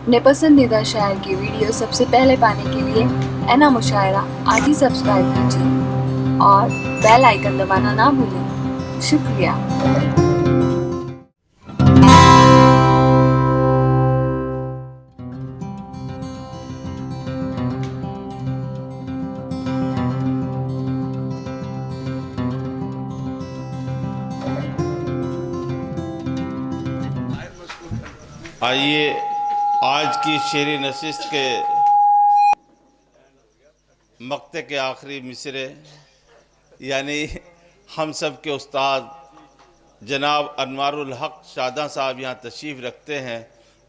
अपने पसंदीदा शायर की वीडियो सबसे पहले पाने के लिए एना मुशायरा आज ही सब्सक्राइब कीजिए और बेल आइकन दबाना ना भूलें। शुक्रिया। आइए आज की शेरी नशिस्त के मक्ते के आखिरी मिसरे यानी हम सब के उस्ताद जनाब अनवारुल हक शादा साहब यहाँ तशरीफ़ रखते हैं।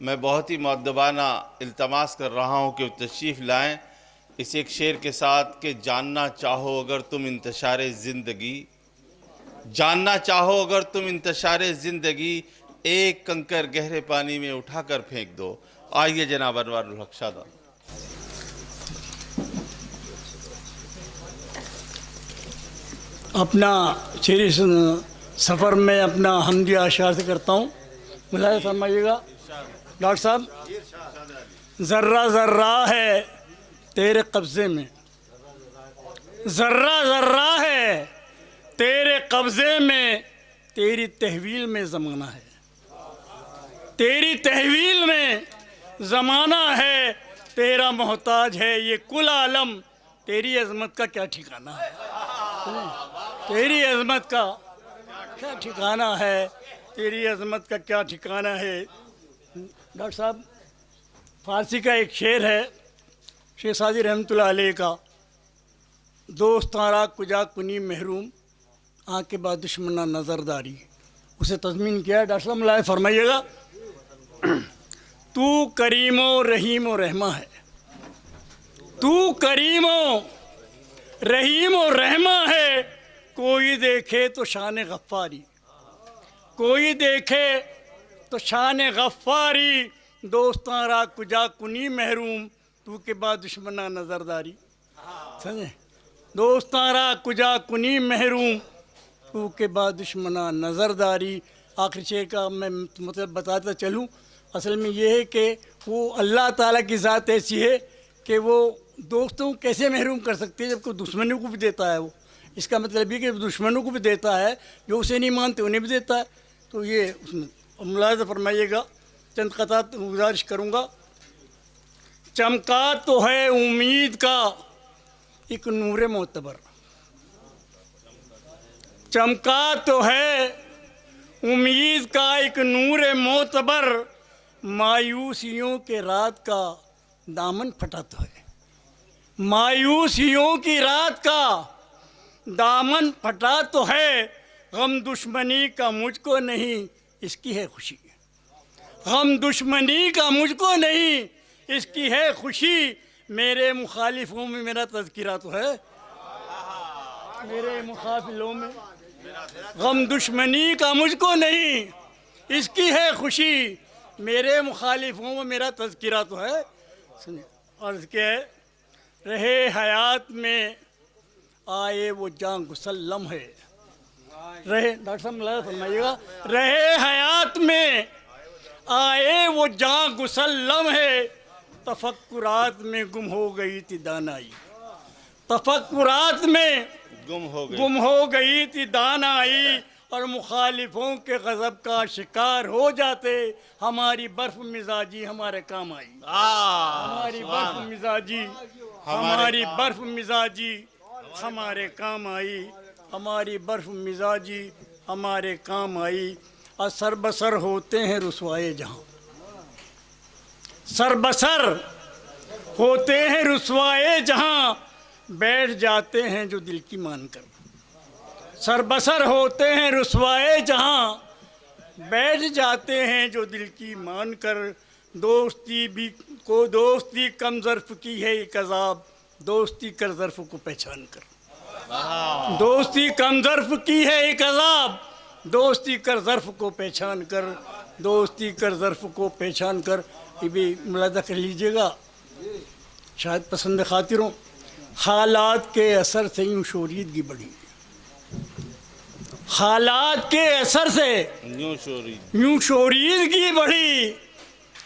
मैं बहुत ही मुअद्दबाना इल्तमास कर रहा हूँ कि वो तशरीफ़ लाएँ इस एक शेर के साथ कि जानना चाहो अगर तुम इंतशार ज़िंदगी, जानना चाहो अगर तुम इंतशार ज़िंदगी, एक कंकर गहरे पानी में उठाकर फेंक दो। आइए जनाब अनवारुल हक शादा। अपना शेरी सफ़र में अपना हमदिया अशार से करता हूँ, मुलाज़ा फरमाइएगा। डॉक्टर साहब, ज़र्रा ज़र्रा है तेरे कब्ज़े में, ज़र्रा ज़र्रा है तेरे कब्ज़े में, तेरी तहवील में ज़माना है, तेरी तहवील में ज़माना है, तेरा मोहताज है ये कुल आलम, तेरी अज़मत का क्या ठिकाना है, तेरी अज़मत का क्या ठिकाना है, तेरी अज़मत का क्या ठिकाना है। डॉक्टर साहब, फ़ारसी का एक शेर है शेख सादी रहमतुल्लाह अलैह का, दोस्तारा कुजा कुनी महरूम आँख के बाद दुश्मना नज़रदारी, उसे तज़मीन किया है। डॉक्टर साहब मुलाज़ा फरमाइएगा। तू करीमो रहीमो रहमा है, तू करीमो रहीमो रहमा है, कोई देखे तो शान गफ़्फ़ारी, कोई देखे तो शान गफ़्फ़ारी, दोस्तारा कुजा कुनी महरूम तू के बाद दुश्मना नज़रदारी। समझे, दोस्तारा कुजा कुनी महरूम तू के बाद दुश्मना नज़रदारी। आखिरी शेर का मैं मतलब बताता चलूँ, असल में ये है कि वो अल्लाह ताला की ज़ात ऐसी है कि वो दोस्तों को कैसे महरूम कर सकती है जबकि दुश्मनों को भी देता है। वो इसका मतलब ये कि दुश्मनों को भी देता है, जो उसे नहीं मानते उन्हें भी देता है। तो ये उसमें मुलाज़ा फरमाइएगा। चंद क़तात गुजारिश करूँगा। चमका तो है उम्मीद का एक नूर मोतबर, चमका तो है उम्मीद का एक नूर मोतबर, मायूसियों के रात का दामन फटा तो है, मायूसियों की रात का दामन फटा तो है, गम दुश्मनी का मुझको नहीं इसकी है खुशी, गम दुश्मनी का मुझको नहीं इसकी है खुशी, मेरे मुखालिफों में मेरा तज़किरा तो है, मेरे मुखालिफों में गम दुश्मनी का मुझको नहीं इसकी है खुशी, मेरे मुखालिफों में मेरा तज़किरा तो है। सुनिए अर्ज़ क्या है। रहे हयात में आए वो जान गुसल लम्हे, रहे डॉक्टर साहब मुलाज़ा फरमाइएगा। रहे हयात में आए वो जान गुसल लम्हे, तफक्कुरात में गुम हो गई थी दानाई, तफक्कुरात में गुम हो गई थी दानाई, और मुखालिफों के गज़ब का शिकार हो जाते, हमारी बर्फ मिजाजी हमारे काम आई, हमारी बर्फ मिजाजी हमारी बर्फ मिजाजी हमारे काम आई, हमारी बर्फ मिजाजी हमारे काम आई। और सरबसर होते हैं रुसवाए जहाँ, सरबसर होते हैं रुसवाए जहाँ, बैठ जाते हैं जो दिल की मानकर, सरबसर होते हैं रुसवाए जहाँ, बैठ जाते हैं जो दिल की मानकर, दोस्ती भी को दोस्ती कम ज़र्फ़ की है एक अज़ाब, दोस्ती कर ज़र्फ़ को पहचान कर, दोस्ती कम ज़र्फ़ की है एक अज़ाब, दोस्ती कर ज़र्फ़ को पहचान कर, दोस्ती कर ज़र्फ़ को पहचान कर। ये भी मुलाज़ा कर लीजिएगा, शायद पसंद खातिरों। हालात के असर से यूँ शोरीदगी बढ़ी, हालात के असर से यूँ शोरीदगी बढ़ी,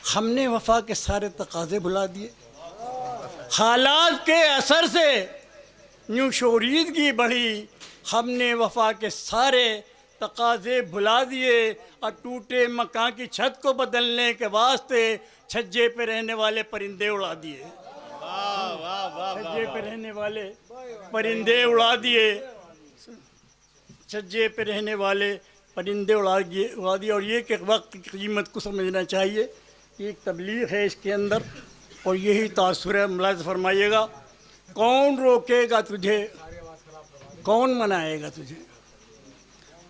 हमने वफा के सारे तकाजे भुला दिए। हालात के असर से यूँ शोरीदगी बढ़ी, हमने वफा के सारे तकाजे भुला दिए और टूटे मकान की छत को बदलने के वास्ते छज्जे पे रहने वाले परिंदे उड़ा दिए। छज्जे पे रहने वाले परिंदे उड़ा दिए, छज्जे पे रहने वाले परिंदे उड़ा दिए। और ये कि वक्त की कीमत को समझना चाहिए। ये एक तबलीग है इसके अंदर और यही तासुर है। मुलाज़ फरमाइएगा, कौन रोकेगा तुझे, कौन मनाएगा तुझे,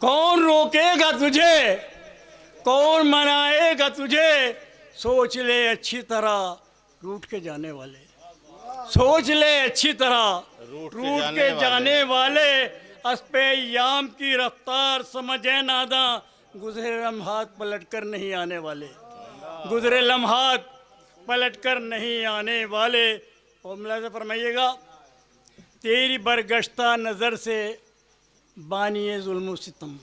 कौन रोकेगा तुझे, कौन मनाएगा तुझे। सोच ले अच्छी तरह रूठ के जाने वाले, सोच ले अच्छी तरह रूठ के जाने वाले। अस्पे याम की रफ्तार समझे नादा, गुजरे लम्हात पलट कर नहीं आने वाले, गुजरे लम्हात पलट कर नहीं आने वाले। और मुलाज़ा फरमाइएगा, तेरी बरगश्ता नज़र से बानिए जुल्म सितम,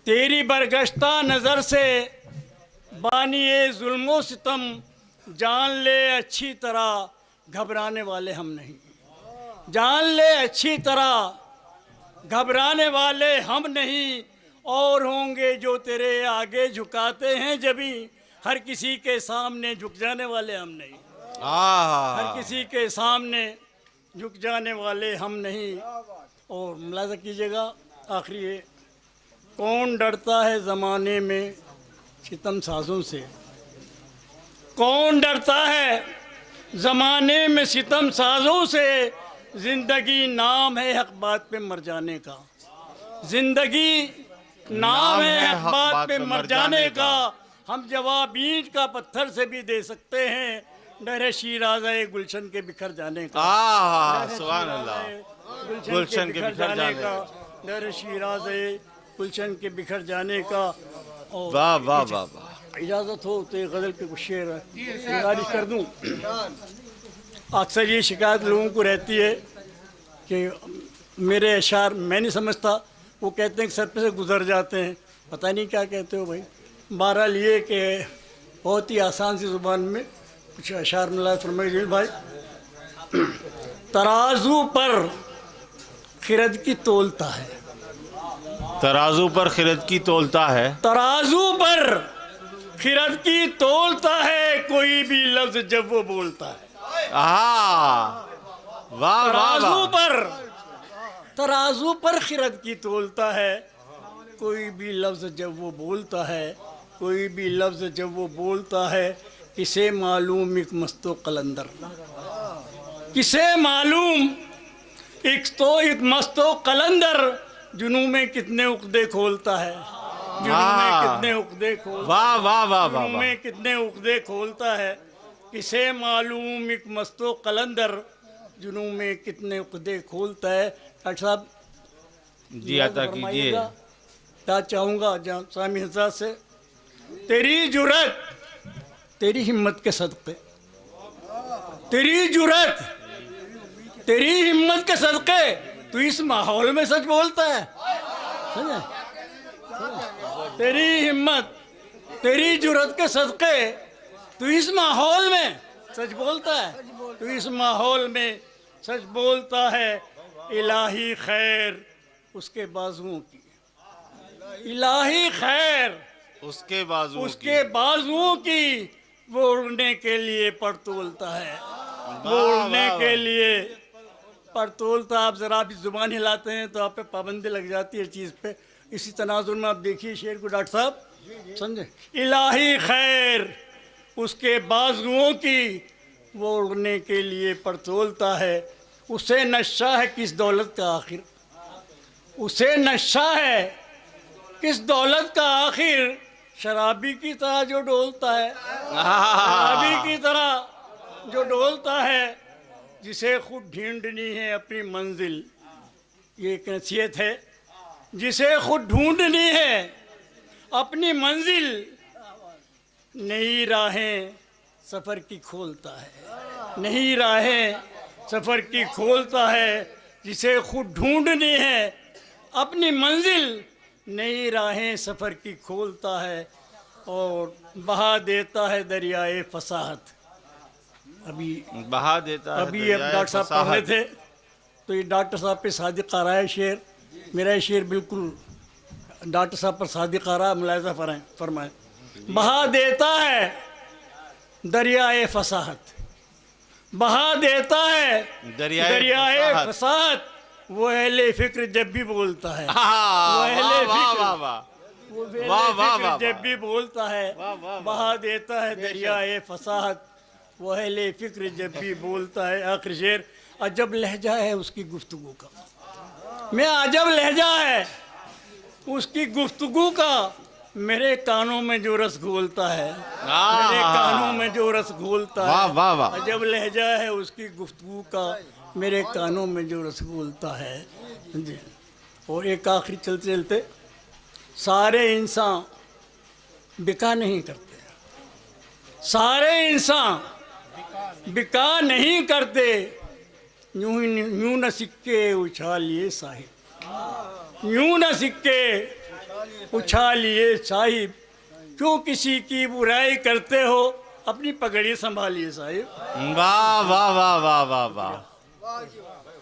तेरी बरगश्ता नज़र से बानिए जुल्म सितम। जान ले अच्छी तरह घबराने वाले हम नहीं, जान ले अच्छी तरह घबराने वाले हम नहीं। और होंगे जो तेरे आगे झुकाते हैं जभी, हर किसी के सामने झुक जाने वाले हम नहीं, हर किसी के सामने झुक जाने वाले हम नहीं। और मुलाज़ा कीजिएगा आखिरी है, कौन डरता है ज़माने में सितम साजों से, कौन डरता है ज़माने में सितम साजों से। ज़िंदगी नाम है हक बात पे मर जाने का, ज़िंदगी नाम है हक बात पे मर जाने का। हम जवाब ईंट का पत्थर से भी दे सकते हैं, डर शीराज़े गुलशन के बिखर जाने का, सुभान अल्लाह, गुलशन के बिखर जाने का, डर शीराज़े गुलशन के बिखर जाने का। और वाह वाह वाह वाह। इजाज़त हो तो एक गज़ल के कुछ शेर गुजारिश कर दूँ। अक्सर ये शिकायत लोगों को रहती है कि मेरे अशार मैं नहीं समझता, वो कहते हैं कि सर पे से गुजर जाते हैं। पता नहीं क्या कहते हो भाई। बहरहाल ये कि बहुत ही आसान सी ज़ुबान में कुछ अशार मिला फरमाइए भाई। तराजू पर खिरद की तोलता है, तराजू पर खिरद की तोलता है, तराजू पर खिरद की तोलता है, कोई भी लफ्ज़ जब वो बोलता है। वाह तराजू पर, तराजू पर खिरद की तोलता है, कोई भी लफ्ज़ जब वो बोलता है, कोई भी लफ्ज़ जब वो बोलता है। किसे मालूम एक मस्तो कलंदर, किसे मालूम एक मस्तो कलंदर, जुनू में कितने उक़दे खोलता है, जुनू में कितने उक़दे खोलता है, वाह वाह वाह वाह, जुनू में कितने उक़दे खोलता है। किसे मालूम एक मस्तो कलंदर, जुनू में कितने उक़दे खोलता है। डॉक्टर साहब जी अता कीजिए। क्या चाहूँगा सामी हज़रात से, तेरी जुर्रत, तेरी हिम्मत के सदक़े, तेरी जुर्रत, तेरी हिम्मत के सदक़े तू इस माहौल में सच बोलता है। समझे? तेरी हिम्मत, तेरी जुर्रत के सदक़े तू इस माहौल में सच बोलता है, तू इस माहौल में सच बोलता है। इलाही खैर उसके बाजुओं की, इलाही खैर उसके बाजू उसके बाजुओं की, वो उड़ने के लिए पर तोलता है, वो उड़ने के लिए पर तोलता। आप ज़रा भी ज़ुबान हिलाते हैं तो आप पे पाबंदी लग जाती है चीज़ पे। इसी तनाजुर में आप देखिए शेर को डॉक्टर साहब, समझे। इलाही खैर उसके बाजुओं की, वो उड़ने के लिए पर तोलता है। उसे नशा है किस दौलत का आखिर, उसे नशा है किस दौलत का आखिर, शराबी की तरह जो डोलता है, शराबी की तरह जो डोलता है। जिसे खुद ढूंढनी है अपनी मंजिल, ये एक नसीहत है। जिसे खुद ढूंढनी है अपनी मंजिल, नई राहें सफ़र की खोलता है, नई राहें सफ़र की खोलता है। जिसे खुद ढूंढनी है अपनी मंजिल, नई राहें सफ़र की खोलता है। और बहा देता है दरियाए फसाहत। अभी बहा देता है अभी अब दरियाए डॉक्टर साहब पढ़ रहे फसाहत। थे तो ये डॉक्टर साहब पे सादिक आ रहा है शेर। मेरा ये शेर बिल्कुल डॉक्टर साहब पर सादिक आ रहा है, मुलायजा फरमाए। बहा देता है दरियाए फसाहत, बहा देता है दरियाए फसाहत। वो अहले फिक्र जब भी बोलता है, वो अहले फिक्र वो अहले फिक्र जब भी बोलता है, बहा देता है दरियाए फसाहत। वो अहले फिक्र जब भी बोलता है। आखिर शेर, अजब लहजा है उसकी गुफ्तगू का, मैं अजब लहजा है उसकी गुफ्तगू का, मेरे कानों में जो रस घोलता है, मेरे कानों में जो रस घोलता है। अजब लहजा है उसकी गुफ्तगू का, मेरे कानों में जो रस घोलता है जी। और एक आखिरी चलते चलते, सारे इंसान बिका नहीं करते, सारे इंसान बिका नहीं करते, यूं न सिक्के उछालिए साहिब, यूं न सिक्के उछालिए साहिब। क्यों किसी की बुराई करते हो, अपनी पगड़ी संभालिए साहिब। वाह वाह वाह वाह वाह वाह।